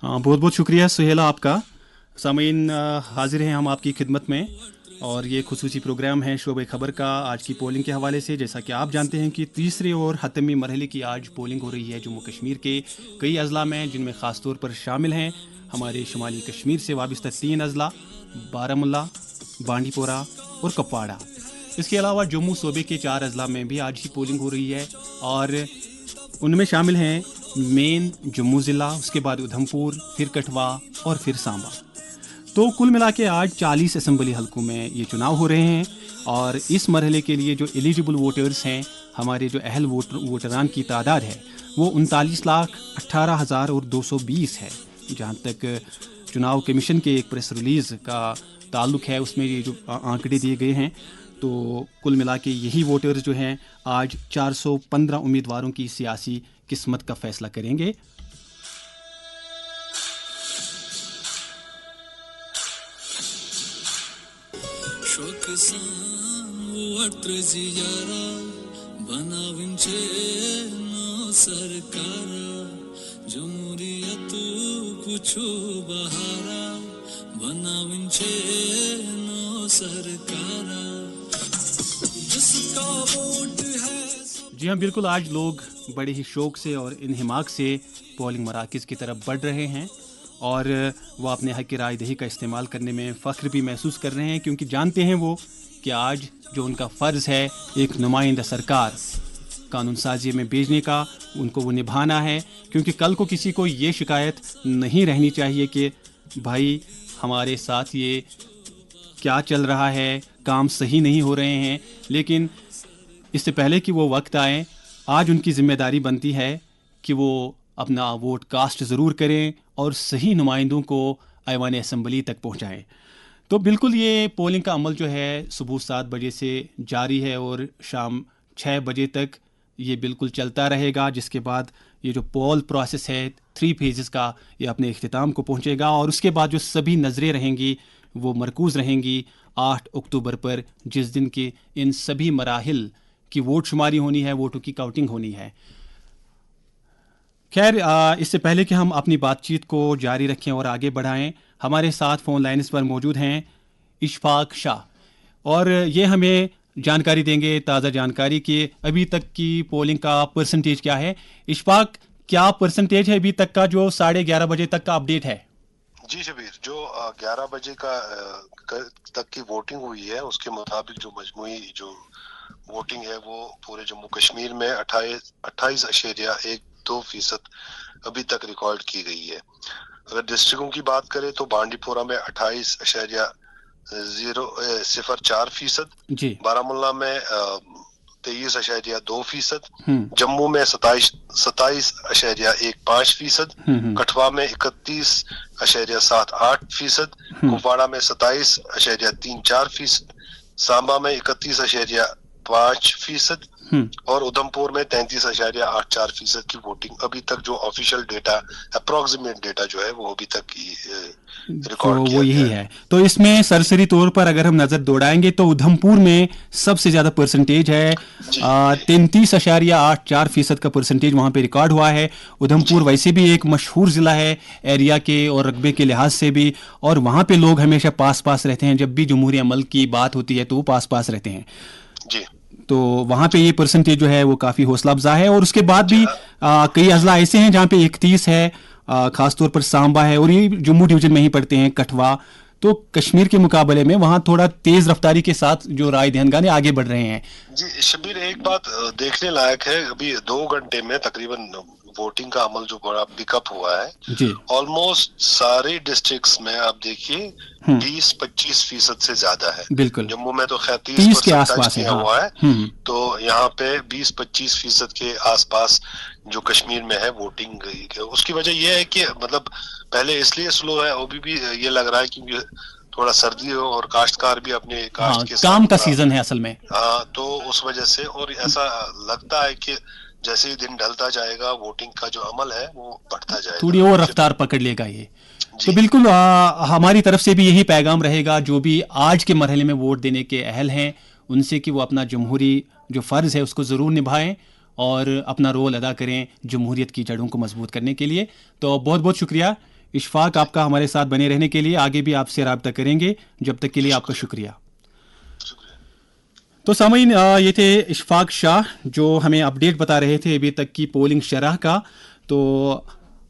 बहुत बहुत शुक्रिया सुहेला आपका। सामीन, हाजिर हैं हम आपकी खिदमत में और ये खुसूसी प्रोग्राम है शोबे खबर का आज की पोलिंग के हवाले से। जैसा कि आप जानते हैं कि तीसरे और हतमी मरहले की आज पोलिंग हो रही है जम्मू कश्मीर के कई अजला में, जिनमें ख़ास तौर पर शामिल हैं हमारे शुमाली कश्मीर से वाबस्ता 3 अजला, बारामुल्ला, बांडीपोरा और कपवाड़ा। इसके अलावा जम्मू सूबे के 4 अजला में भी आज ही पोलिंग हो रही है और उनमें शामिल हैं मेन जम्मू ज़िला, उसके बाद उधमपुर, फिर कठवा और फिर सांबा। तो कुल मिला के आज 40 असम्बली हलकों में ये चुनाव हो रहे हैं और इस मरहले के लिए जो एलिजिबल वोटर्स हैं, हमारे जो अहल वोटरान की तादाद है वो 39,18,220 है। जहाँ तक चुनाव कमीशन के एक प्रेस रिलीज़ का ताल्लुक है, उसमें ये जो आंकड़े दिए गए हैं, तो कुल मिला के यही वोटर्स जो हैं आज 415 उम्मीदवारों की सियासी किस्मत का फैसला करेंगे। जी हाँ, बिल्कुल। आज लोग बड़े ही शौक़ से और इन्हिमाक से पोलिंग मराकज़ की तरफ बढ़ रहे हैं और वो अपने हक़ की रायदही का इस्तेमाल करने में फ़ख्र भी महसूस कर रहे हैं, क्योंकि जानते हैं वो कि आज जो उनका फ़र्ज़ है एक नुमाइंदा सरकार कानून साजी में भेजने का, उनको वो निभाना है। क्योंकि कल को किसी को ये शिकायत नहीं रहनी चाहिए कि भाई हमारे साथ ये क्या चल रहा है, काम सही नहीं हो रहे हैं। लेकिन इससे पहले कि वो वक्त आए, आज उनकी ज़िम्मेदारी बनती है कि वो अपना वोट कास्ट ज़रूर करें और सही नुमाइंदों को ऐवान असम्बली तक पहुंचाएं। तो बिल्कुल ये पोलिंग का अमल जो है सुबह 7 बजे से जारी है और शाम 6 बजे तक ये बिल्कुल चलता रहेगा, जिसके बाद ये जो पोल प्रोसेस है 3 फेजेस का, ये अपने इख्तिताम को पहुंचेगा और उसके बाद जो सभी नज़रें रहेंगी वो मरकूज़ रहेंगी 8 अक्टूबर पर, जिस दिन की इन सभी मराहिल की वोट शुमारी होनी है, वोटों की काउंटिंग होनी है। खैर, इससे पहले कि हम अपनी बातचीत को जारी रखें और आगे बढ़ाएं, हमारे साथ फ़ोन लाइन्स पर मौजूद हैं इशफाक शाह और ये हमें जानकारी देंगे, ताज़ा जानकारी कि अभी तक की पोलिंग का परसेंटेज क्या है। इशफाक, क्या परसेंटेज है अभी तक का, जो 11:30 बजे तक का अपडेट है? जी शबीर, जो 11 बजे तक की वोटिंग हुई है उसके मुताबिक जो मजमूई जो वोटिंग है वो पूरे जम्मू कश्मीर में 28.12% अभी तक रिकॉर्ड की गई है। अगर डिस्ट्रिक्टों की बात करें तो बांडीपोरा में 28.04%, बारामुल्ला में 23.2%, जम्मू में 27.15%, कठवा में 31.78%, कुपवाड़ा में 27.34%, सांबा में 31.5% और उधमपुर में 33.84% की वोटिंग अभी तक, जो ऑफिशियल डेटा, अप्रोक्सीमेट डेटा जो है वो अभी तक रिकॉर्ड किया यही है। तो इसमें सरसरी तौर पर अगर हम नजर दौड़ाएंगे तो उधमपुर में सबसे ज्यादा परसेंटेज है, 33.84% का परसेंटेज वहां पे रिकॉर्ड हुआ है। उधमपुर वैसे भी एक मशहूर जिला है एरिया के और रकबे के लिहाज से भी, और वहां पे लोग हमेशा पास पास रहते हैं। जब भी जमहूरी अमल की बात होती है तो वो पास पास रहते हैं जी। तो वहाँ पे ये परसेंटेज जो है वो काफ़ी हौसला अफजा है। और उसके बाद भी कई अजला ऐसे हैं जहाँ पे 31 है, ख़ासतौर पर सांबा है और ये जम्मू डिवीज़न में ही पड़ते हैं, कठवा। तो कश्मीर के मुकाबले में वहाँ थोड़ा तेज़ रफ्तारी के साथ जो राय दहनगाने आगे बढ़ रहे हैं। जी शबीर, एक बात देखने लायक है, अभी 2 घंटे में तकरीबन वोटिंग का अमल जो बड़ा पिकअप हुआ है, ऑलमोस्ट सारे डिस्ट्रिक्ट्स में आप देखिए 20-25% से ज्यादा है। बिल्कुल, जम्मू में तो खैर 30% के आसपास किया हुआ है, तो यहाँ पे 20-25% के आसपास जो कश्मीर में है वोटिंग। उसकी वजह यह है कि मतलब पहले इसलिए स्लो है, अभी भी ये लग रहा है क्योंकि थोड़ा सर्दी हो और काश्तकार भी अपने काश्त के काम का सीजन है असल में। तो उस वजह से, और ऐसा लगता है कि जैसे ही दिन ढलता जाएगा वोटिंग का जो अमल है वो बढ़ता जाएगा, थोड़ी और रफ्तार पकड़ लेगा ये। तो बिल्कुल हमारी तरफ से भी यही पैगाम रहेगा जो भी आज के मरहले में वोट देने के अहल हैं उनसे, कि वो अपना जमहूरी जो फ़र्ज़ है उसको ज़रूर निभाएं और अपना रोल अदा करें जमहूरियत की जड़ों को मजबूत करने के लिए। तो बहुत बहुत शुक्रिया इशफाक, आपका हमारे साथ बने रहने के लिए, आगे भी आपसे राब्ता करेंगे। जब तक के लिए आपका शुक्रिया। तो सामीन, ये थे इशफाक शाह जो हमें अपडेट बता रहे थे अभी तक की पोलिंग शरह का। तो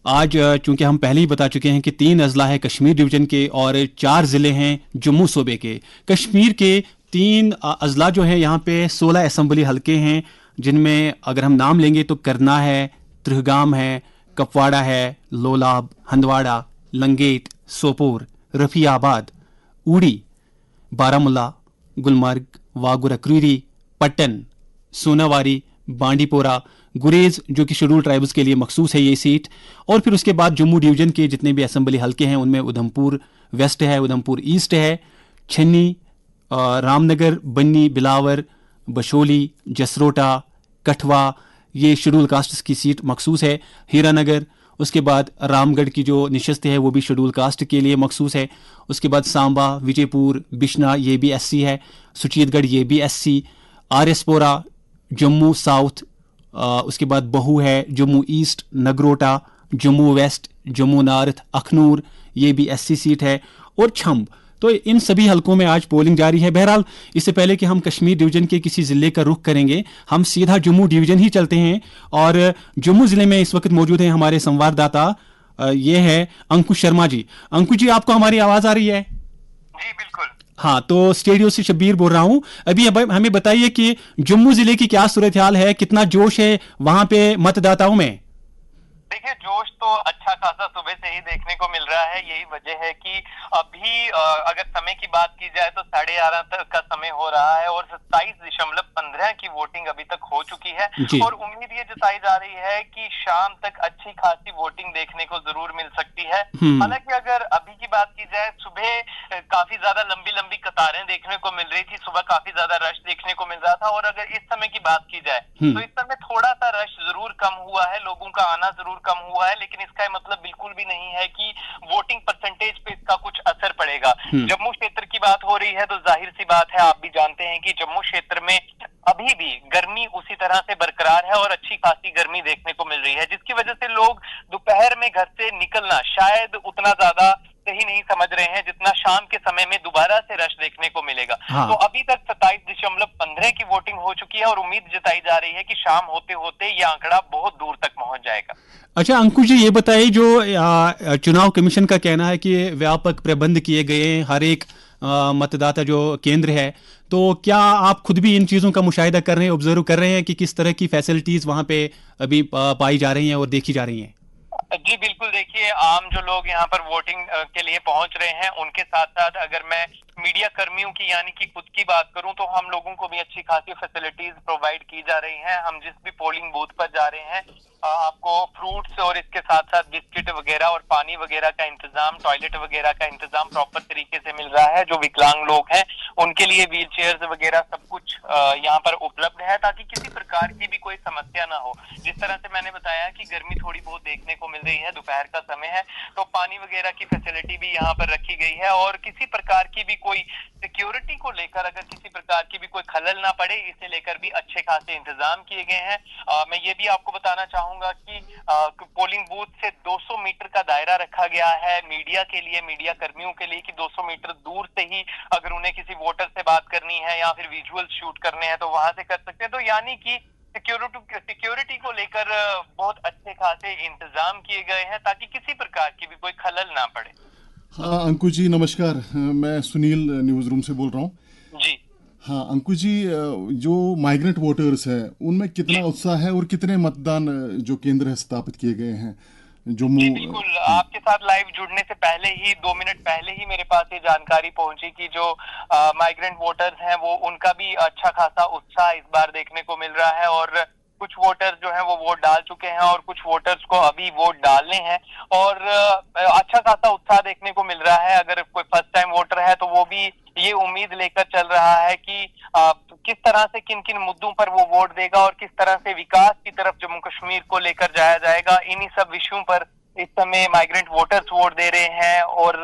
आज चूंकि हम पहले ही बता चुके हैं कि 3 अजला है कश्मीर डिवीजन के और 4 ज़िले हैं जम्मू सूबे के। कश्मीर के 3 अजला जो हैं, यहाँ पे 16 असम्बली हलके हैं, जिनमें अगर हम नाम लेंगे तो करना है, त्रिहगाम है, कपवाड़ा है, लोलाब, हंदवाड़ा, लंगेट, सोपोर, रफियाबाद, ऊड़ी, बारामुल्ला, गुलमर्ग, वागुरक्रीरी, पट्टन, सोनावारी, बांडीपोरा, गुरेज जो कि शेड्यूल ट्राइब्स के लिए मखसूस है ये सीट। और फिर उसके बाद जम्मू डिवीजन के जितने भी असम्बली हलके हैं उनमें उधमपुर वेस्ट है, उधमपुर ईस्ट है, छन्नी, रामनगर, बन्नी, बिलावर, बशोली, जसरोटा, कठवा, ये शेड्यूल कास्ट की सीट मखसूस है। हीरानगर, उसके बाद रामगढ़ की जो निशस्त है वो भी शेड्यूल कास्ट के लिए मखसूस है। उसके बाद सांबा, विजयपुर, बिश्ना, ये भी एससी है। सुचीतगढ़, ये भी एससी। आरएसपोरा, जम्मू साउथ, उसके बाद बहू है, Jammu east, Nagrota, Jammu west, Jammu north, Akhnoor, ये भी एससी सीट है, और छम्ब। तो इन सभी हलकों में आज पोलिंग जारी है। बहरहाल, इससे पहले कि हम कश्मीर डिवीजन के किसी ज़िले का रुख करेंगे, हम सीधा जम्मू डिवीजन ही चलते हैं। और जम्मू ज़िले में इस वक्त मौजूद हैं हमारे संवाददाता, ये है अंकुश शर्मा जी। अंकुश जी, आपको हमारी आवाज़ आ रही है? जी बिल्कुल। हाँ, तो स्टूडियो से शब्बीर बोल रहा हूँ। अभी हमें बताइए कि जम्मू ज़िले की क्या सूरत हाल है, कितना जोश है वहाँ पे मतदाताओं में? देखिए, जोश तो अच्छा खासा सुबह से ही देखने को मिल रहा है। यही वजह है कि अभी अगर समय की बात की जाए तो 11:30 तक का समय हो रहा है और 27.15 की वोटिंग अभी तक हो चुकी है। और उम्मीद ये जताई जा रही है कि शाम तक अच्छी खासी वोटिंग देखने को जरूर मिल सकती है। हालांकि अगर अभी की बात की जाए, सुबह काफी ज्यादा लंबी लंबी कतारें देखने को मिल रही थी, सुबह काफी ज्यादा रश देखने को मिल रहा था। और अगर इस समय की बात की जाए तो इस समय थोड़ा सा रश जरूर कम हुआ है, लोगों का आना जरूर कम हुआ है, लेकिन इसका मतलब बिल्कुल भी नहीं है कि वोटिंग परसेंटेज पे इसका कुछ असर पड़ेगा। जम्मू क्षेत्र की बात हो रही है तो जाहिर सी बात है, आप भी जानते हैं कि जम्मू क्षेत्र में अभी भी गर्मी उसी तरह से बरकरार है और अच्छी खासी गर्मी देखने को मिल रही है, जिसकी वजह से लोग दोपहर में घर से निकलना शायद उतना ज्यादा सही नहीं समझ रहे हैं जितना शाम के समय में दोबारा से रश देखने को मिलेगा। तो अभी तक 27.15 की वोटिंग हो चुकी है और उम्मीद जताई जा रही है कि शाम होते होते ये आंकड़ा बहुत दूर तक पहुंच जाएगा। अच्छा अंकुश जी, ये बताइए, जो चुनाव कमीशन का कहना है कि व्यापक प्रबंध किए गए हैं हर एक मतदाता जो केंद्र है, तो क्या आप खुद भी इन चीज़ों का मुशाहिदा कर रहे हैं, ऑब्जर्व कर रहे हैं कि किस तरह की फैसिलिटीज वहाँ पे अभी पाई जा रही हैं और देखी जा रही हैं? जी बिल्कुल। देखिए, आम जो लोग यहाँ पर वोटिंग के लिए पहुंच रहे हैं, उनके साथ साथ अगर मैं मीडिया कर्मियों की यानी कि खुद की बात करूं तो हम लोगों को भी अच्छी खासी फैसिलिटीज प्रोवाइड की जा रही हैं। हम जिस भी पोलिंग बूथ पर जा रहे हैं, आपको फ्रूट्स और इसके साथ साथ बिस्किट वगैरह और पानी वगैरह का इंतजाम, टॉयलेट वगैरह का इंतजाम प्रॉपर तरीके से मिल रहा है। जो विकलांग लोग हैं उनके लिए व्हील चेयर्स वगैरह सब कुछ यहाँ पर उपलब्ध है, ताकि किसी प्रकार की भी कोई समस्या ना हो। जिस तरह से मैंने बताया कि गर्मी थोड़ी बहुत देखने को मिल रही है, दोपहर का समय है, तो पानी वगैरह की फैसिलिटी भी यहाँ पर रखी गई है। और किसी प्रकार की भी कोई सिक्योरिटी को लेकर अगर किसी प्रकार की भी कोई खलल ना पड़े, इसे लेकर भी अच्छे खासे इंतजाम किए गए हैं। मैं ये भी आपको बताना चाहूंगा कि पोलिंग बूथ से 200 मीटर का दायरा रखा गया है मीडिया के लिए, मीडिया कर्मियों के लिए, कि 200 मीटर दूर से ही अगर उन्हें किसी वोटर से बात करनी है या फिर विजुअल शूट करने हैं तो वहां से कर सकते हैं। तो यानी कि सिक्योरिटी को लेकर बहुत अच्छे खासे इंतजाम किए गए हैं ताकि किसी प्रकार की भी कोई खलल ना पड़े। हाँ अंकुश जी नमस्कार, मैं सुनील न्यूज़ रूम से बोल रहा हूँ जी। हाँ अंकुश जी, जो माइग्रेंट वोटर्स है उनमें कितना उत्साह है और कितने मतदान जो केंद्र है स्थापित किए गए हैं जम्मू? जी बिल्कुल। आपके साथ लाइव जुड़ने से पहले ही 2 मिनट पहले ही मेरे पास ये जानकारी पहुंची कि जो माइग्रेंट वोटर्स हैं वो उनका भी अच्छा खासा उत्साह इस बार देखने को मिल रहा है। और कुछ वोटर्स जो हैं वो वोट डाल चुके हैं और कुछ वोटर्स को अभी वोट डालने हैं और अच्छा खासा उत्साह देखने को मिल रहा है। अगर कोई फर्स्ट टाइम वोटर है तो वो भी ये उम्मीद लेकर चल रहा है कि किस तरह से किन किन मुद्दों पर वो वोट देगा और किस तरह से विकास की तरफ जम्मू कश्मीर को लेकर जाया जाएगा। इन्हीं सब विषयों पर इस समय माइग्रेंट वोटर्स वोट दे रहे हैं और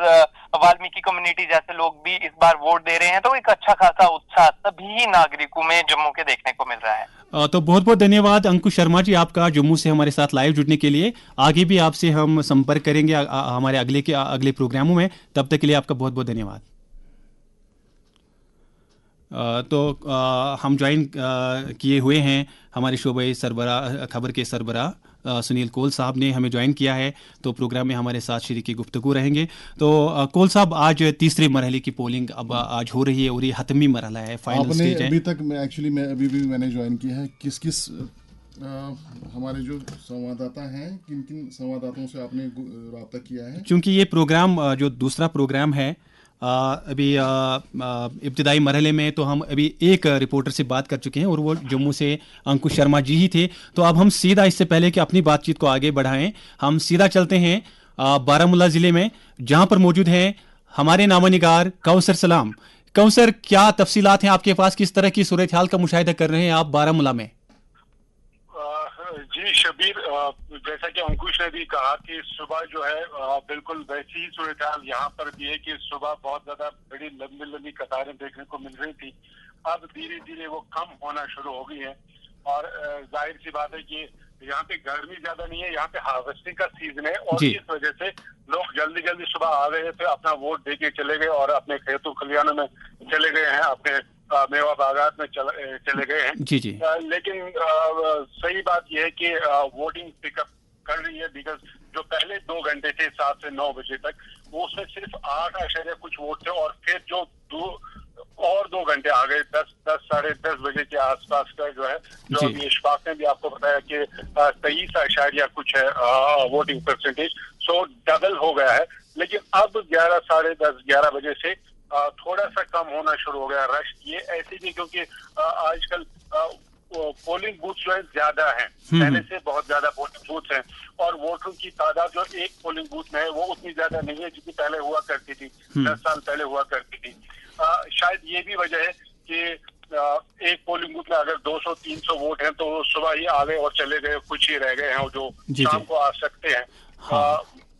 वाल्मीकि कम्युनिटी जैसे लोग भी इस बार वोट दे रहे हैं। तो एक अच्छा खासा उत्साह सभी नागरिकों में जम्मू के देखने को मिल रहा है। तो बहुत बहुत धन्यवाद अंकुश शर्मा जी आपका जम्मू से हमारे साथ लाइव जुड़ने के लिए। आगे भी आपसे हम संपर्क करेंगे हमारे अगले प्रोग्रामों में। तब तक के लिए आपका बहुत बहुत धन्यवाद। तो हम ज्वाइन किए हुए हैं हमारे शोबे सरबरा खबर के सरबरा सुनील कोल साहब ने हमें ज्वाइन किया है। तो प्रोग्राम में हमारे साथ शरीकी गुफ्तगू रहेंगे। तो कोल साहब, आज तीसरे मरहले की पोलिंग अब आज हो रही है और ये हतमी मरहला है, फाइनल स्टेज है। अभी तक मैंने ज्वाइन किया है। किस किस हमारे जो संवाददाता हैं, किन किन संवाददाताओं से आपने रब्ता किया है? क्योंकि ये प्रोग्राम जो दूसरा प्रोग्राम है अभी इब्तिदाई मरहले में, तो हम अभी एक रिपोर्टर से बात कर चुके हैं और वो जम्मू से अंकुश शर्मा जी ही थे। तो अब हम सीधा, इससे पहले कि अपनी बातचीत को आगे बढ़ाएं, हम सीधा चलते हैं बारामूला ज़िले में, जहां पर मौजूद हैं हमारे नामानिगार कौसर सलाम। कौसर, क्या तफसीलात हैं आपके पास? किस तरह की सूरत हाल का मुशाहिदा कर रहे हैं आप बारामूला में? जी शबीर, जैसा कि अंकुश ने भी कहा कि सुबह जो है बिल्कुल वैसी ही सूरत हाल यहाँ पर भी है कि सुबह बहुत ज्यादा बड़ी लंबी लंबी कतारें देखने को मिल रही थी। अब धीरे धीरे वो कम होना शुरू हो गई है और जाहिर सी बात है कि यहाँ पे गर्मी ज्यादा नहीं है, यहाँ पे हार्वेस्टिंग का सीजन है और इस वजह से लोग जल्दी जल्दी सुबह आ गए थे, अपना वोट दे के चले गए और अपने खेतों खलियानों में चले गए हैं, अपने मेवा बागात में चले गए हैं। जी जी। लेकिन सही बात यह है कि वोटिंग पिकअप कर रही है, बिकॉज जो पहले 2 घंटे थे 7 से 9 बजे तक, वो उसमें सिर्फ 8 कुछ वोट थे और फिर जो 2 घंटे आ गए 10 साढ़े 10 बजे के आसपास का जो है, जो अभी इशफाक ने भी आपको बताया कि 23 कुछ है वोटिंग परसेंटेज, सो डबल हो गया है। लेकिन अब 11 साढ़े 10 11 बजे से थोड़ा सा कम होना शुरू हो गया रश। ये ऐसे भी क्योंकि आजकल पोलिंग बूथ जो है ज्यादा है, पहले से बहुत ज्यादा पोलिंग बूथ हैं और वोटरों की तादाद जो एक पोलिंग बूथ में है वो उतनी ज्यादा नहीं है जितनी पहले हुआ करती थी, 10 साल पहले हुआ करती थी। शायद ये भी वजह है कि एक पोलिंग बूथ में अगर 200-300 वोट हैं तो सुबह ही आ गए और चले गए, कुछ ही रह गए हैं जो शाम को आ सकते हैं।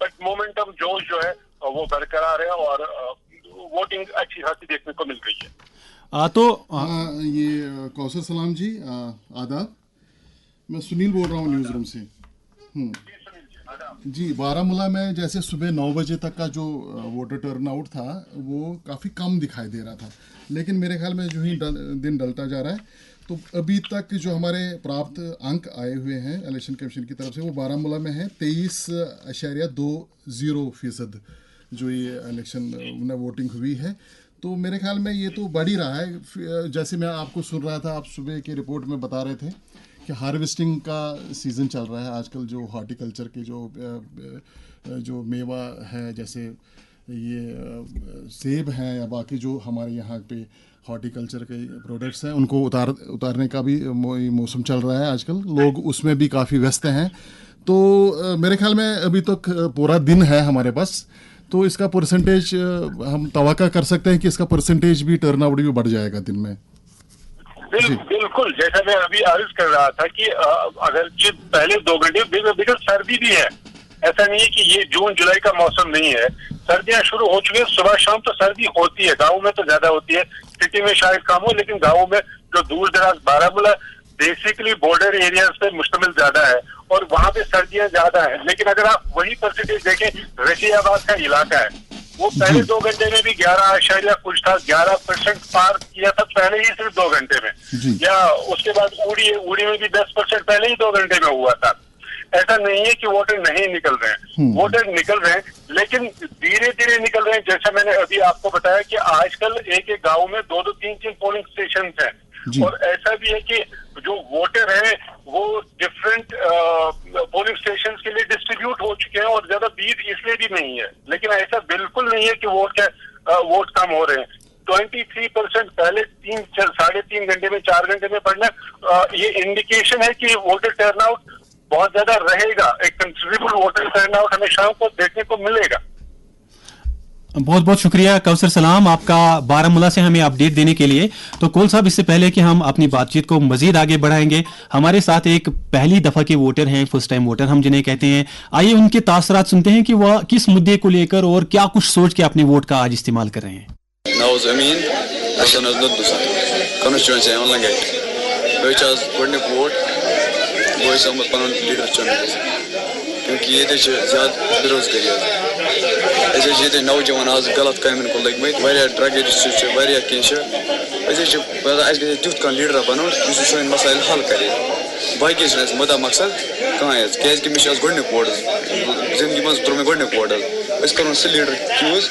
बट मोमेंटम जोश जो है वो बरकरार है और वोटिंग अच्छी खासी देखने को मिल रही है। ये कौसर सलाम जी, आदाब। मैं सुनील बोल रहा हूँ न्यूज़ रूम से। जी, बारामूला में जैसे सुबह 9 बजे तक का जो वोटर टर्नआउट था वो काफ़ी कम दिखाई दे रहा था, लेकिन मेरे ख्याल में जो ही दिन डलता जा रहा है तो अभी तक जो हमारे प्राप्त अंक आए हुए हैं इलेक्शन कमीशन की तरफ से, वो बारामूला में है 23.20% जो ये इलेक्शन में वोटिंग हुई है। तो मेरे ख्याल में ये तो बढ़ ही रहा है। जैसे मैं आपको सुन रहा था, आप सुबह के रिपोर्ट में बता रहे थे कि हार्वेस्टिंग का सीज़न चल रहा है आजकल, जो हॉर्टिकल्चर के जो मेवा है, जैसे ये सेब हैं या बाकी जो हमारे यहाँ पे हॉर्टिकल्चर के प्रोडक्ट्स हैं, उनको उतारने का भी मौसम चल रहा है आजकल। लोग उसमें भी काफ़ी व्यस्त हैं। तो मेरे ख्याल में अभी तक पूरा दिन है हमारे पास, तो इसका परसेंटेज हम तवक्का कर सकते हैं कि इसका परसेंटेज भी टर्नआउट भी बढ़ जाएगा दिन में। बिल्कुल, जैसा मैं अभी अर्ज कर रहा था कि अगर पहले 2 घंटे बिल्कुल सर्दी भी है, ऐसा नहीं है कि ये जून जुलाई का मौसम नहीं है, सर्दियां शुरू हो चुकी है। सुबह शाम तो सर्दी होती है, गाँव में तो ज्यादा होती है, सिटी में शायद कम हो, लेकिन गाँव में जो दूर दराज बारामूला बेसिकली बॉर्डर एरियाज पे मुश्तमिल ज्यादा है और वहाँ पे सर्दियां ज्यादा है। लेकिन अगर आप वही परसेंटेज देखें, रशियाबाद का इलाका है, वो पहले 2 घंटे में भी 11 कुछ था, 11% पार किया था पहले ही सिर्फ 2 घंटे में, या उसके बाद उड़ी में भी 10% पहले ही 2 घंटे में हुआ था। ऐसा नहीं है कि वोटर नहीं निकल रहे हैं, वोटर निकल रहे हैं, लेकिन धीरे धीरे निकल रहे हैं। जैसा मैंने अभी आपको बताया कि आजकल एक गाँव में 2-2, 3-3 पोलिंग स्टेशन हैं और ऐसा भी है कि जो वोटर हैं वो डिफरेंट पोलिंग स्टेशंस के लिए डिस्ट्रीब्यूट हो चुके हैं और ज्यादा भीड़ इसलिए भी नहीं है। लेकिन ऐसा बिल्कुल नहीं है कि वोट कम हो रहे हैं। 23% पहले 3-3.5 घंटे में 4 घंटे में बढ़ना, ये इंडिकेशन है कि वोटर टर्नआउट बहुत ज्यादा रहेगा। एक कंसिडरेबल वोटर टर्नआउट हमें शाम को देखने को मिलेगा। बहुत बहुत शुक्रिया कौसर सलाम आपका बारामूला से हमें अपडेट देने के लिए। तो कोल साहब, इससे पहले कि हम अपनी बातचीत को मजीद आगे बढ़ाएंगे, हमारे साथ एक पहली दफा के वोटर हैं, फर्स्ट टाइम वोटर हम जिन्हें कहते हैं। आइए उनके तासरात सुनते हैं कि वह किस मुद्दे को लेकर और क्या कुछ सोच के अपने वोट का आज इस्तेमाल कर रहे हैं। गोडनिक वोट वो पन लीडर चुन क्योंकि ये ज्यादा बेरोजगारी ये नौजवान आज गलत काम को लगमत ड्रग एडिक्शन कह तुथ कह लीडर बन सन मसाइल हल करे बाकी मुद्दा मकसद कह मे गोडनिक वोट जिंदगी मज त्रो मे गोडनिक वोट कर सह लीडर चूज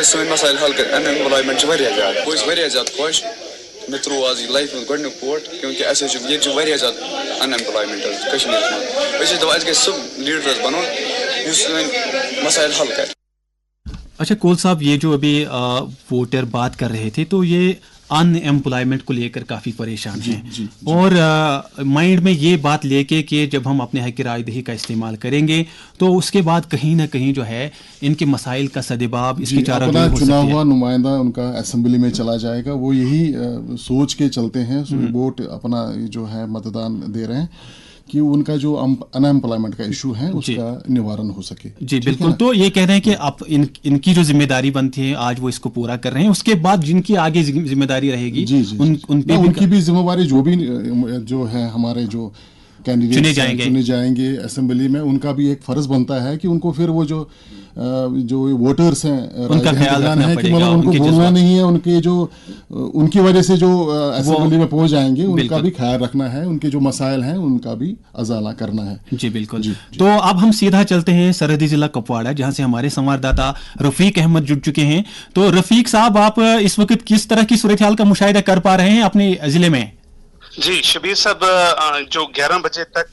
सन मसाइल हल कर अनएम्प्लॉयमेंट ज्यादा बह ज्यादा खुश मे त्रो आज लाइफ में गोडनिक वोट क्योंकि ये ज्यादा अनएम्प्लॉयमेंट कश्मीर मज गई सह लीडर बन सन मसाइल हल कर। अच्छा कोल साहब, ये जो अभी वोटर बात कर रहे थे तो ये अनएम्प्लॉयमेंट को लेकर काफ़ी परेशान हैं और माइंड में ये बात लेके कि जब हम अपने हक की रायदही का इस्तेमाल करेंगे तो उसके बाद कहीं ना कहीं जो है इनके मसाइल का सदेबाब इसके चारा अपना चुना हुआ नुमाइंदा उनका असेंबली में चला जाएगा, वो यही सोच के चलते हैं, वोट अपना जो है मतदान दे रहे हैं कि उनका जो अनएम्प्लॉयमेंट का इशू है उसका निवारण हो सके। जी बिल्कुल, तो ये कह रहे हैं कि आप इनकी जो जिम्मेदारी बनती है आज वो इसको पूरा कर रहे हैं, उसके बाद जिनकी आगे जिम्मेदारी रहेगी उनकी भी जिम्मेदारी जो है हमारे जो कैंडिडेट चुने जाएंगे असेंबली में, उनका भी एक फर्ज बनता है कि उनको फिर वो जो वोटर्स हैं उनका ख्याल रखना है कि मतलब उनको बोलना नहीं है, उनकी वजह से जो असेंबली में पहुंच जाएंगे उनका भी ख्याल रखना है, उनके जो मसाइल हैं उनका भी अजाला करना है। जी बिल्कुल जी। तो अब हम सीधा चलते हैं सरहदी जिला कुपवाड़ा, जहां से हमारे संवाददाता रफीक अहमद जुड़ चुके हैं। तो रफीक साहब, आप इस वक्त किस तरह की सूरत हाल का मुशाहिदा कर पा रहे हैं अपने जिले में? जी शबीर साहब, जो 11 बजे तक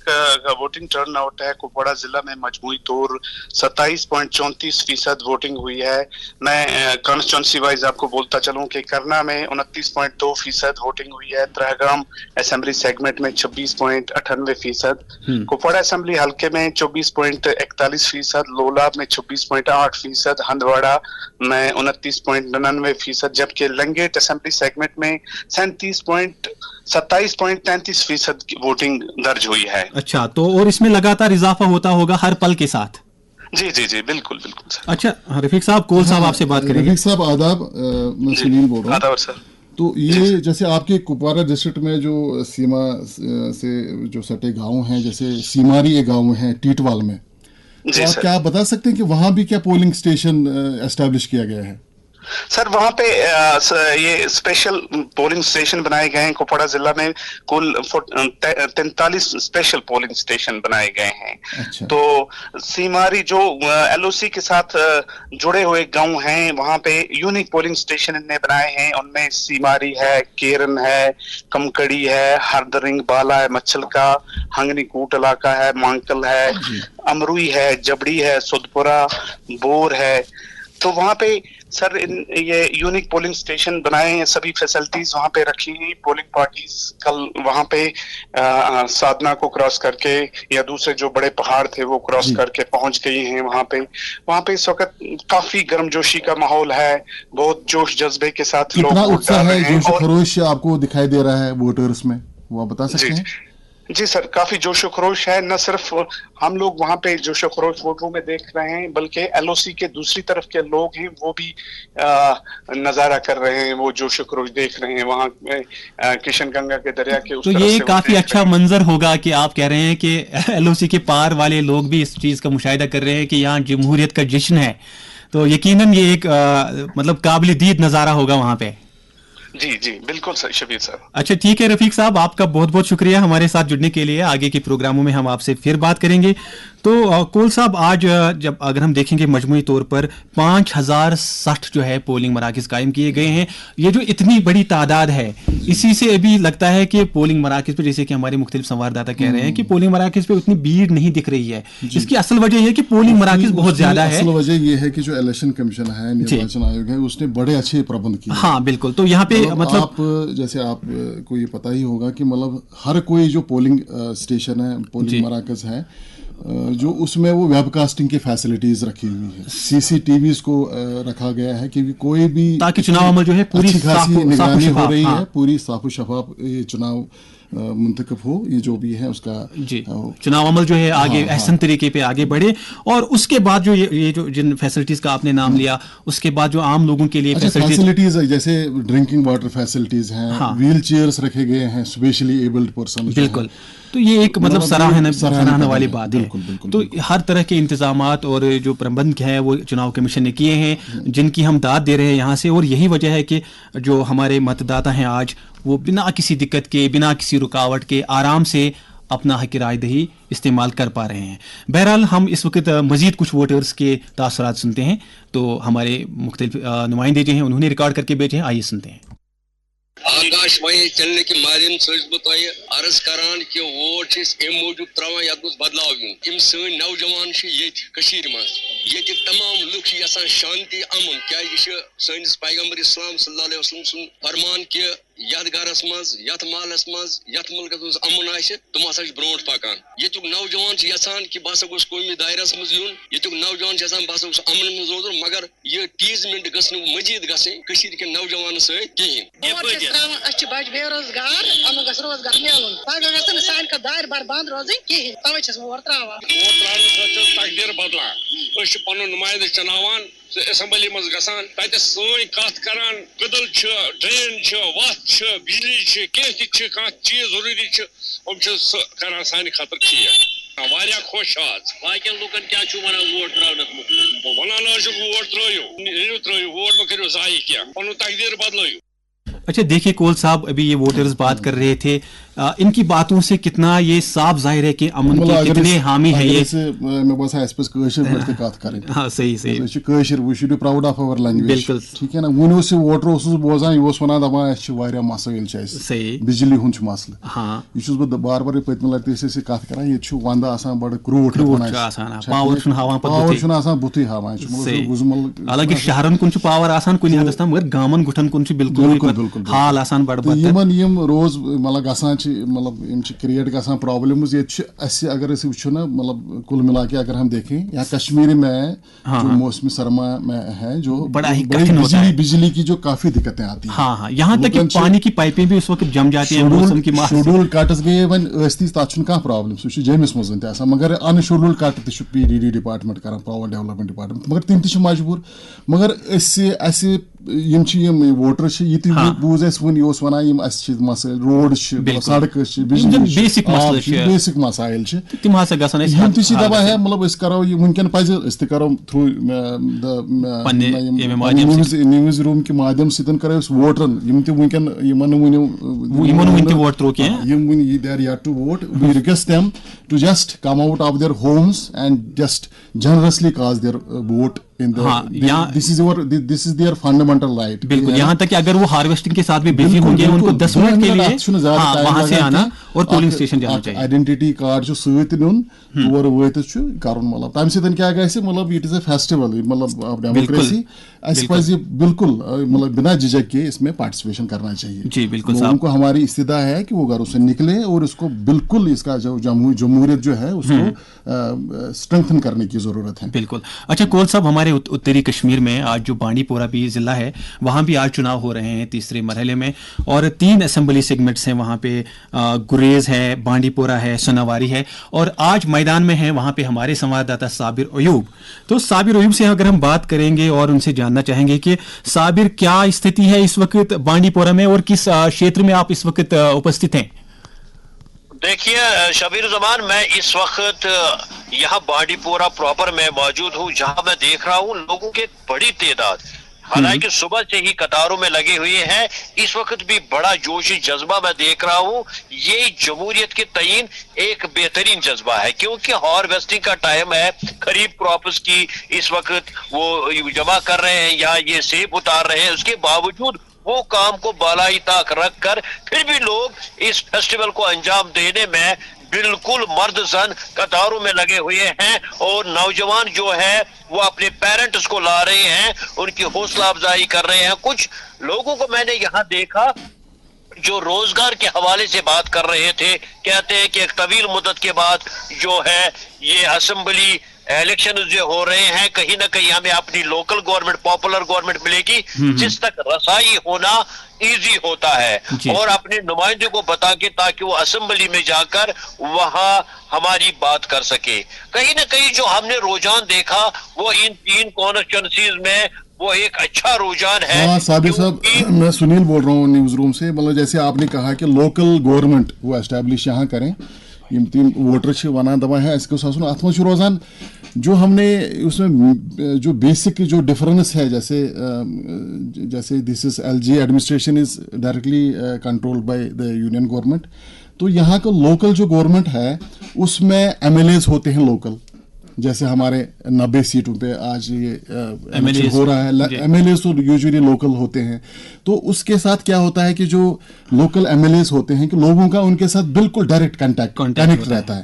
वोटिंग टर्न आउट है कुपवाड़ा जिला में मजमूई तौर 27.34% वोटिंग हुई है। मैं कॉन्स्टिट्यूंसी वाइज आपको बोलता चलूं कि करना में 29.2% वोटिंग हुई है, त्रहगाम असेंबली सेगमेंट में 26.98%, कुपवाड़ा असेंबली हल्के में 24.41%, लोलाब में 26.8%, हंदवाड़ा में 29.99%, जबकि लंगेट असेंबली सेगमेंट में 27.33% की वोटिंग दर्ज हुई है। अच्छा, तो और इसमें लगातार इजाफा होता होगा हर पल के साथ? जी जी जी बिल्कुल बिल्कुल सर। अच्छा रफीक साहब, कोल साहब आपसे बात करेंगे। रफीक साहब आदाब, मैं सुनील बोल रहा हूँ। आदाब सर। तो ये जैसे आपके कुपवाड़ा डिस्ट्रिक्ट में जो सीमा से जो सटे गांव हैं, जैसे सीमारी एक गांव है टीटवाल में, तो आप क्या बता सकते हैं कि वहां भी क्या पोलिंग स्टेशन एस्टैब्लिश किया गया है? सर वहां पे ये स्पेशल पोलिंग स्टेशन बनाए गए हैं। कुपवाड़ा जिला में कुल 43 स्पेशल पोलिंग स्टेशन बनाए गए हैं। अच्छा। तो सीमारी जो एलओसी के साथ जुड़े हुए गांव हैं वहां पे यूनिक पोलिंग स्टेशन इन्हें बनाए हैं। उनमें सीमारी है, केरन है, कमकड़ी है, हरदरिंग बाला है, मच्छल का हंगनी कूट इलाका है, मांकल है, अमरुई है, जबड़ी है, सुदपुरा, बोर है। तो वहां पे सर ये यूनिक पोलिंग स्टेशन बनाए हैं, सभी फैसिलिटीज वहां पे रखी हैं। पोलिंग पार्टीज कल वहां पे साधना को क्रॉस करके या दूसरे जो बड़े पहाड़ थे वो क्रॉस करके पहुंच गई हैं वहां पे इस वक्त काफी गर्मजोशी का माहौल है, बहुत जोश जज्बे के साथ लोग वोट डाल रहे हैं। जोश खरोश आपको दिखाई दे रहा है वोटर्स में, वो आप बता सकते हैं? जी सर, काफी जोशो खरोश है। न सिर्फ हम लोग वहां पे जोशो खरोश वोटरों में देख रहे हैं, बल्कि एलओसी के दूसरी तरफ के लोग हैं वो भी नजारा कर रहे हैं, वो जोशो खरोश देख रहे हैं वहां किशन गंगा के दरिया के उस तो ये काफी अच्छा मंजर होगा कि आप कह रहे हैं कि एलओसी के पार वाले लोग भी इस चीज का मुशाहिदा कर रहे हैं कि यहाँ जमहूरियत का जश्न है, तो यकीनन ये एक मतलब काबिल दीद नजारा होगा वहां पे। जी जी बिल्कुल सर शबीर साहब। अच्छा ठीक है रफीक साहब, आपका बहुत बहुत शुक्रिया हमारे साथ जुड़ने के लिए। आगे के प्रोग्रामों में हम आपसे फिर बात करेंगे। तो कोल साहब, आज जब अगर हम देखेंगे मजमूई तौर पर 5060 जो है पोलिंग मराकज़ कायम किए गए हैं। ये जो इतनी बड़ी तादाद है, इसी से अभी लगता है कि पोलिंग मराकज़ पे, जैसे कि हमारे मुख्तलिफ संवाददाता कह रहे हैं कि पोलिंग मराकज़ पे उतनी भीड़ नहीं दिख रही है। इसकी असल वजह है कि पोलिंग मराकज़ बहुत ज्यादा है। असल वजह यह है कि जो इलेक्शन कमीशन है, निर्वाचन आयोग है, उसने बड़े अच्छे प्रबंध किए। हाँ बिल्कुल। तो यहाँ पे मतलब आप जैसे आपको ये पता ही होगा कि मतलब हर कोई जो पोलिंग स्टेशन है, पोलिंग मराकज़ है, जो उसमें वो वेबकास्टिंग की फैसिलिटीज रखी हुई है, सीसीटीवीज को रखा गया है कि कोई भी, ताकि चुनाव अमल जो है पूरी खासी निगरानी हो रही है, पूरी साफ शफाफ ये चुनाव मुंतखब हो, ये जो भी है उसका जी चुनाव अमल जो है आगे एहसन तरीके पे आगे बढ़े। और उसके बाद जो ये जो जिन फैसिलिटीज का आपने नाम लिया, उसके बाद जो आम लोगों के लिए फैसिलिटीज जैसे ड्रिंकिंग वाटर फैसिलिटीज हैं, व्हील चेयर्स रखे गए हैं स्पेशली एबल्ड पर्सन। बिल्कुल, तो ये एक मतलब सराहना वाली बात है। तो हर तरह के इंतजामात और जो प्रबंध है वो चुनाव कमीशन ने किए हैं, जिनकी हम दाद दे रहे हैं यहाँ से। और यही वजह है कि जो हमारे मतदाता हैं आज वो बिना किसी दिक्कत के, बिना किसी रुकावट के आराम से अपना हक राय दही इस्तेमाल कर पा रहे हैं। बहरहाल हम इस वक्त मजीद कुछ वोटर्स के तासुरात सुनते हैं। तो हमारे मुख्तलिफ नुमाइंदे जो हैं उन्होंने रिकॉर्ड करके भेजे हैं, आइए सुनते हैं। आकाशवाणी चलने के माध्यम से अर्ज करान कि वोट अम मूजूब त्रावान यत गोस बदलाव यून। सन नौजवान ये तमाम लुक यसान शांति अमन क्या सनिस पैगंबर इस्लाम सल्लल्लाहु अलैहि वसल्लम सुन फरमान कि यथ गरस मज यथ मालस मज यथ मुल्कस मज अमन आशे तुम हसा ब्रोट पकान। युक नौजवान यसान कि बह गोस कौमी दायरस मज यून। युक नौजवान यसान बह गोस अमन मज रोजन, मगर ये टीजमेंट गस मजीद गसें के नौजवान सहित बच बेरोजगार अमन गस रोजगार मिलन पगह गसन सान का दायर बार बंद रोजन कहीं तवे छस वोट त्रावा तकदीर बदलान पन नुमाइंद चुनावान असेंबली मज गसान तत सोई कत करान कदल ड्रेन वत बिजली कह चीज जरूरी करान सान खतर ठीक वारिया खुश आज बाकियन लुकन क्या वोट त्रा वन वोट त्रो वोट मो करो जाय क्या पन तकदीर बदलो। अच्छा देखिए कोल साहब, अभी ये वोटर्स बात कर रहे थे, इनकी बातों से कितना ये साफ जाहिर है कि अमन के कितने हामी है ये। मैं बस एसपस कशर पे कत करें। हां सही कशर we should be proud of our language. बिल्कुल ठीक है ना। वन से वोटर बोजान यह वनान दपान वारिया मसाइल सही बिजली हुंद मसल। हां यह बह बार बार पत्म लटि से कत करान ये वंद आसान बड़ क्रूट पावर बुथी हावान हालांकि शहरन कुन पावर आसान कुन हदस तम, मगर गामन गुठन कुन बिल्कुल हाल आसान बड़ यमन रोज मतलब गसान मतलब क्रिएट गसान प्रॉब्लम्स ये अगर वो ना मतलब कुल मिला के अगर हम देखें यहाँ कश्मीर में जो मौसमी सरमा में है जो बड़ा ही कठिन होता है, बिजली की जो काफी दिक्कतें आती हैं। हाँ यहाँ तक कि पानी की पाइपें भी उस वक्त जम जाती हैं मौसम की मार से। शेड्यूल कट्स गए वन तथ कह प्रॉब्लम सह जमिस मज मगर अनशेड्यूल कट PDD डिपार्टमेंट कर पावर डेवलपमेंट डिपार्टमेंट, मगर तम मजबूर। मगर वोटर ये बूज वन वन मसाइल रोड सड़क बेसिक मसाइल दपा है मतलब करो वनकन पज करो थ्रू न्यूज रूम के माध्यम से करो voters they are yet to vote. We request them to just come out of their homes and just generously cast their vote in the this is their fundamental right. बिल्कुल, यहाँ तक कि अगर वो हार्वेस्टिंग के साथ भी बिजी होंगे उनको 10 मिनट के लिए वहां से आना और पोलिंग स्टेशन जाना चाहिए। आइडेंटिटी कार्ड सत नुन तोर वत मतलब तम सत क्या गई मतलब इट इज ए फेस्टिवल मतलब ऑफ डेमोक्रेसी। बिल्कुल मतलब बिना झिझक के इसमें पार्टिसिपेशन करना चाहिए। जी बिल्कुल, उनको हमारी इस्तिदा है कि वो घरों से निकले और इसको बिल्कुल इसका जो जमहूरियत जो है उसको स्ट्रेंथन करने की जरूरत है। बिल्कुल। अच्छा कोल साहब, हमारे उत्तरी कश्मीर में आज जो बांडीपोरा भी जिला है वहां भी आज चुनाव हो रहे हैं तीसरे मरहले में, और 3 असेंबली सेगमेंट्स हैं वहां पे। गुरेज है, बांडीपोरा है, सोनावारी है, और आज मैदान में है वहां पे हमारे संवाददाता साबिर अयूब। तो साबिर अयूब से अगर हम बात करेंगे और उनसे जानना चाहेंगे कि साबिर क्या स्थिति है इस वक्त बांडीपोरा में और किस क्षेत्र में आप इस वक्त उपस्थित हैं? देखिए शबीर जमान, मैं इस वक्त यहाँ बांडीपोरा प्रॉपर में मौजूद हूँ, जहाँ मैं देख रहा हूँ लोगों की बड़ी तादाद, हालांकि सुबह से ही कतारों में लगे हुए हैं। इस वक्त भी बड़ा जोशी जज्बा मैं देख रहा हूँ। ये जमहूरियत के तयीन एक बेहतरीन जज्बा है, क्योंकि हार्वेस्टिंग का टाइम है, खरीफ क्रॉप्स की इस वक्त वो जमा कर रहे हैं या ये सेब उतार रहे हैं। उसके बावजूद वो काम को बालाई तक रख कर फिर भी लोग इस फेस्टिवल को अंजाम देने में बिल्कुल मर्द जन कतारों में लगे हुए हैं, और नौजवान जो है वो अपने पेरेंट्स को ला रहे हैं, उनकी हौसला अफजाई कर रहे हैं। कुछ लोगों को मैंने यहाँ देखा जो रोजगार के हवाले से बात कर रहे थे, कहते हैं कि एक तवील मुद्दत के बाद जो है ये असेंबली इलेक्शन जो हो रहे हैं कहीं ना कहीं हमें अपनी लोकल गवर्नमेंट, पॉपुलर गवर्नमेंट मिलेगी जिस तक रसाई होना इजी होता है, और अपने नुमाइंदे को बता के ताकि वो असेंबली में जाकर वहां हमारी बात कर सके। कहीं ना कहीं जो हमने रुझान देखा वो इन 3 कॉन्स्टिट्यूंसीज में वो एक अच्छा रुझान है। हाँ साबिर साहब, मैं सुनील बोल रहा हूँ न्यूज़ रूम से। मतलब जैसे आपने कहा कि लोकल गवर्नमेंट वो एस्टैब्लिश यहाँ करें, यम 3 वोटर वनान दपा है अत मज रोजान जो हमने उसमें जो बेसिक जो डिफरेंस है, जैसे this is LG administration is directly controlled by the union government, तो यहाँ का लोकल जो गवर्नमेंट है उसमें MLAs होते हैं लोकल, जैसे हमारे 90 सीटों पे आज ये इलेक्शन हो रहा है। MLAs तो यूजुअली लोकल होते हैं, तो उसके साथ क्या होता है कि जो लोकल MLAs होते हैं कि लोगों का उनके साथ बिल्कुल डायरेक्ट कनेक्ट रहता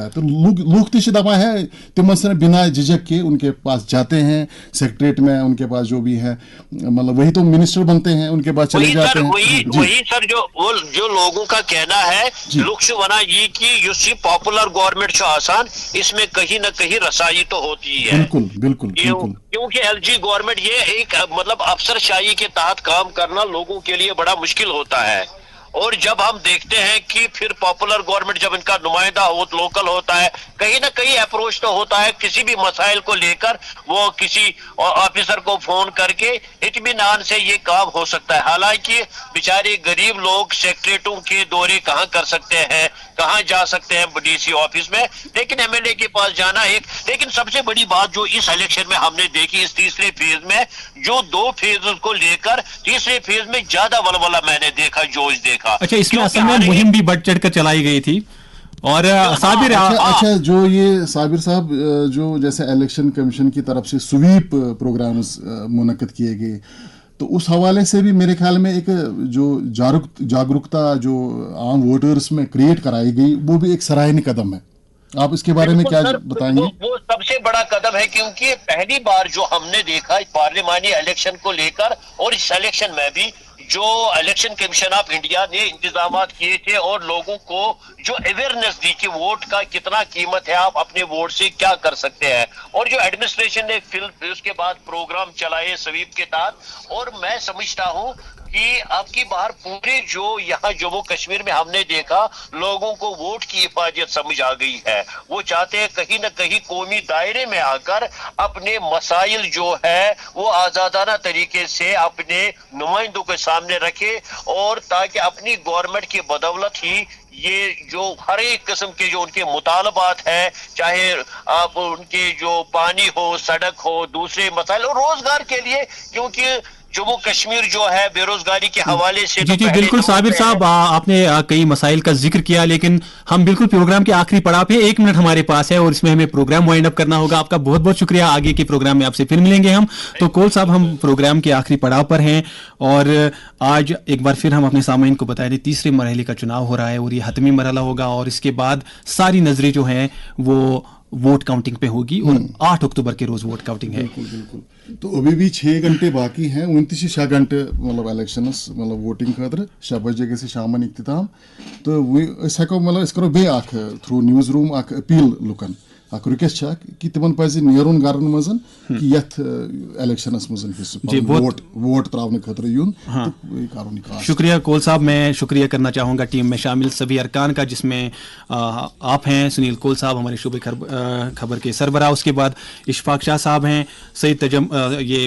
है। तो लोग तिश दफा है तिम बिना झिझक के उनके पास जाते हैं, सेक्रेटरीट में उनके पास जो भी है, मतलब वही तो मिनिस्टर बनते हैं, उनके पास चले जाते हैं। वही सर जो लोगों का कहना है लुक्स वना ये कि पॉपुलर गवर्नमेंट आसान, इसमें कहीं न कहीं रसाई तो होती है। बिल्कुल क्योंकि LG गवर्नमेंट ये एक मतलब अफसरशाही के तहत काम करना लोगों के लिए बड़ा मुश्किल होता है, और जब हम देखते हैं कि फिर पॉपुलर गवर्नमेंट जब इनका नुमाइंदा लोकल होता है, कहीं ना कहीं अप्रोच तो होता है किसी भी मसाइल को लेकर, वो किसी ऑफिसर को फोन करके इत्मीनान से ये काम हो सकता है। हालांकि बेचारे गरीब लोग सेक्रेटरीटों के दौरे कहाँ कर सकते हैं, कहाँ जा सकते हैं DC ऑफिस में, लेकिन MLA के पास जाना एक। लेकिन सबसे बड़ी बात जो इस इलेक्शन में हमने देखी, इस तीसरे फेज में जो 2 फेज को लेकर तीसरे फेज में ज्यादा वलवला मैंने देखा, जोश देखा। अच्छा, इसमें असल में मुहिम भी बढ़ चढ़कर चलाई गई थी। और साबिर अच्छा जो ये साबिर साहब जो जैसे इलेक्शन कमीशन की तरफ से स्वीप प्रोग्राम्स मुनक्किद किए गए, तो उस हवाले से भी मेरे ख्याल में एक जो जागरूकता जो आम वोटर्स में क्रिएट कराई गई, वो भी एक सराहनीय कदम है। आप इसके बारे में क्या बताएंगे? वो सबसे बड़ा कदम है, क्योंकि पहली बार जो हमने देखा पार्लिमानी इलेक्शन को लेकर, और इस इलेक्शन में भी जो इलेक्शन कमीशन ऑफ इंडिया ने इंतजाम किए थे और लोगों को जो अवेयरनेस दी कि वोट का कितना कीमत है, आप अपने वोट से क्या कर सकते हैं, और जो एडमिनिस्ट्रेशन ने फिर उसके बाद प्रोग्राम चलाए स्वीप के तहत। और मैं समझता हूं कि अब की बार पूरे जो यहाँ जम्मू कश्मीर में हमने देखा, लोगों को वोट की हिफाजत समझ आ गई है। वो चाहते हैं कहीं न कहीं कौमी दायरे में आकर अपने मसाइल जो है वो आजादाना तरीके से अपने नुमाइंदों के सामने रखे, और ताकि अपनी गवर्नमेंट की बदौलत ही ये जो हर एक किस्म के जो उनके मुतालबात हैं, चाहे आप उनके जो पानी हो, सड़क हो, दूसरे मसाइल और रोजगार के लिए, क्योंकि जम्मू कश्मीर जो है बेरोजगारी के हवाले से जी बिल्कुल साबिर साहब, आपने कई मसाइल का जिक्र किया, लेकिन हम बिल्कुल प्रोग्राम के आखिरी पड़ाव पे 1 मिनट हमारे पास है और इसमें हमें प्रोग्राम वाइंड अप करना होगा। आपका बहुत बहुत शुक्रिया। आगे के प्रोग्राम में आपसे फिर मिलेंगे हम। तो कोल साहब, हम प्रोग्राम के आखिरी पड़ाव पर हैं और आज एक बार फिर हम अपने सामईन को बता दें, तीसरे मरहले का चुनाव हो रहा है और ये हतमी मरहला होगा, और इसके बाद सारी नजरें जो हैं वो वोट काउंटिंग पे होगी, और 8 अक्टूबर के रोज वोट काउंटिंग है। बिल्कुल। तो अभी भी 6 घंटे बाकी हैं, 29 घंटे मतलब इलेक्शन मतलब वोटिंग खतर 6 बजे गए शाम इख्तिताम। तो वो मतलब इस करो बे थ्रू न्यूज़ रूम अपील लुकन रिक्वेस्ट कि तिमन पज नेरुन गरन मज कि यथ इलेक्शनस मज वोट त्रावने खतर यून। शुक्रिया कोल साहब। मैं शुक्रिया करना चाहूँगा टीम में शामिल सभी अरकान का, जिसमें आप हैं सुनील कोल साहब हमारे शोबे खबर के सरबराह, उसके बाद इशफाक शाह साहब हैं,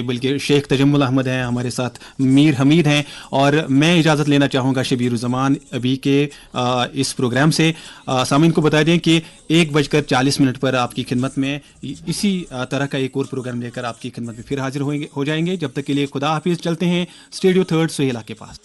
बल्कि शेख तजम्मुल अहमद हैं हमारे साथ, मीर हमीद हैं, और मैं इजाज़त लेना चाहूँगा शबीरुज़्ज़मान अभी के इस प्रोग्राम से। सामीन को बता दें कि 1:40 पर आपकी खिदमत में इसी तरह का एक और प्रोग्राम लेकर आपकी खिदमत में फिर हाजिर हो जाएंगे। जब तक के लिए खुदा हाफिज। चलते हैं स्टूडियो 3 सुहेला के पास।